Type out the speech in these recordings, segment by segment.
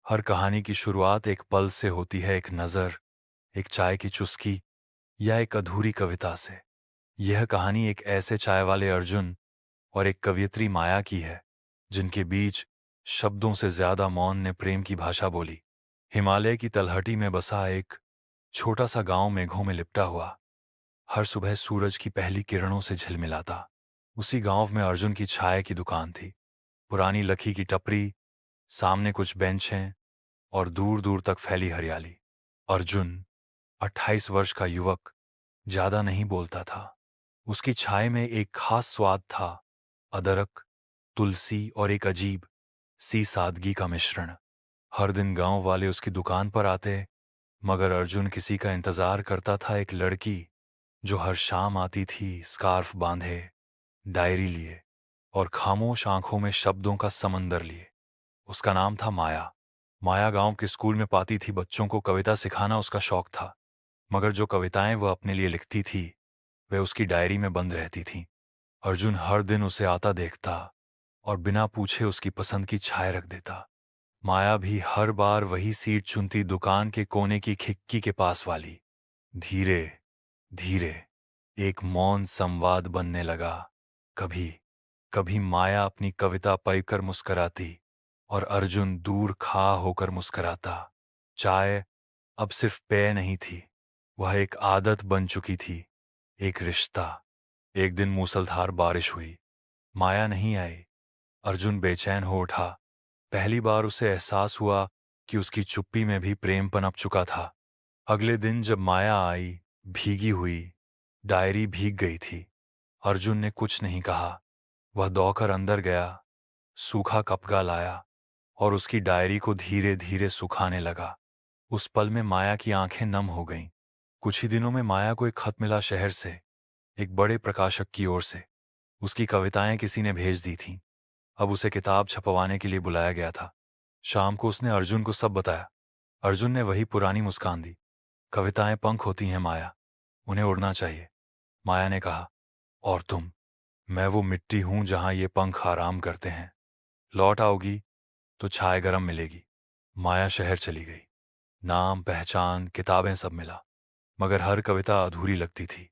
हर कहानी की शुरुआत एक पल से होती है, एक नज़र, एक चाय की चुस्की या एक अधूरी कविता से। यह कहानी एक ऐसे चाय वाले अर्जुन और एक कवयित्री माया की है, जिनके बीच शब्दों से ज्यादा मौन ने प्रेम की भाषा बोली। हिमालय की तलहटी में बसा एक छोटा सा गांव मेघों में लिपटा हुआ, हर सुबह सूरज की पहली किरणों से झिलमिलाता। उसी गांव में अर्जुन की चाय की दुकान थी। पुरानी लकड़ी की टपरी, सामने कुछ बेंचें और दूर दूर तक फैली हरियाली। अर्जुन 28 वर्ष का युवक ज्यादा नहीं बोलता था। उसकी चाय में एक खास स्वाद था, अदरक, तुलसी और एक अजीब सी सादगी का मिश्रण। हर दिन गांव वाले उसकी दुकान पर आते, मगर अर्जुन किसी का इंतजार करता था, एक लड़की जो हर शाम आती थी, स्कार्फ बांधे, डायरी लिए और खामोश आंखों में शब्दों का समंदर लिए। उसका नाम था माया। माया गांव के स्कूल में पाती थी। बच्चों को कविता सिखाना उसका शौक था, मगर जो कविताएं वह अपने लिए लिखती थी वे उसकी डायरी में बंद रहती थीं। अर्जुन हर दिन उसे आता देखता और बिना पूछे उसकी पसंद की चाय रख देता। माया भी हर बार वही सीट चुनती, दुकान के कोने की खिड़की के पास वाली। धीरे धीरे एक मौन संवाद बनने लगा। कभी कभी माया अपनी कविता पढ़कर मुस्कराती और अर्जुन दूर खा होकर मुस्कराता। चाय अब सिर्फ पेय नहीं थी, वह एक आदत बन चुकी थी, एक रिश्ता। एक दिन मूसलधार बारिश हुई, माया नहीं आई। अर्जुन बेचैन हो उठा। पहली बार उसे एहसास हुआ कि उसकी चुप्पी में भी प्रेम पनप चुका था। अगले दिन जब माया आई, भीगी हुई, डायरी भीग गई थी। अर्जुन ने कुछ नहीं कहा। वह दौड़कर अंदर गया, सूखा कपड़ा लाया और उसकी डायरी को धीरे धीरे सुखाने लगा। उस पल में माया की आंखें नम हो गईं। कुछ ही दिनों में माया को एक खत मिला शहर से, एक बड़े प्रकाशक की ओर से। उसकी कविताएं किसी ने भेज दी थीं। अब उसे किताब छपवाने के लिए बुलाया गया था। शाम को उसने अर्जुन को सब बताया। अर्जुन ने वही पुरानी मुस्कान दी। कविताएं पंख होती हैं माया, उन्हें उड़ना चाहिए। माया ने कहा, और तुम? मैं वो मिट्टी हूं जहां ये पंख आराम करते हैं। लौट आओगी तो चाय गरम मिलेगी। माया शहर चली गई। नाम, पहचान, किताबें सब मिला, मगर हर कविता अधूरी लगती थी,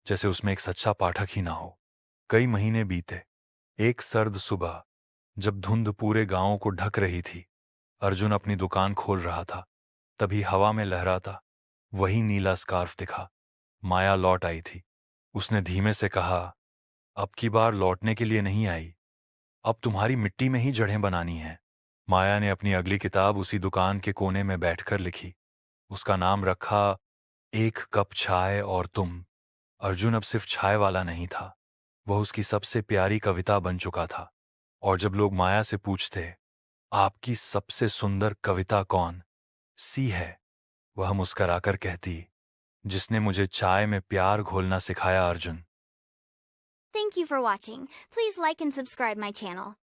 जैसे उसमें एक सच्चा पाठक ही ना हो। कई महीने बीते। एक सर्द सुबह, जब धुंध पूरे गांव को ढक रही थी, अर्जुन अपनी दुकान खोल रहा था। तभी हवा में लहराता वही नीला स्कार्फ दिखा। माया लौट आई थी। उसने धीमे से कहा, अब की बार लौटने के लिए नहीं आई, अब तुम्हारी मिट्टी में ही जड़ें बनानी हैं। माया ने अपनी अगली किताब उसी दुकान के कोने में बैठकर लिखी। उसका नाम रखा, एक कप चाय और तुम। अर्जुन अब सिर्फ चाय वाला नहीं था, वह उसकी सबसे प्यारी कविता बन चुका था। और जब लोग माया से पूछते, आपकी सबसे सुंदर कविता कौन सी है, वह मुस्कराकर कहती, जिसने मुझे चाय में प्यार घोलना सिखाया, Arjun. Thank you for watching. Please like and subscribe my channel.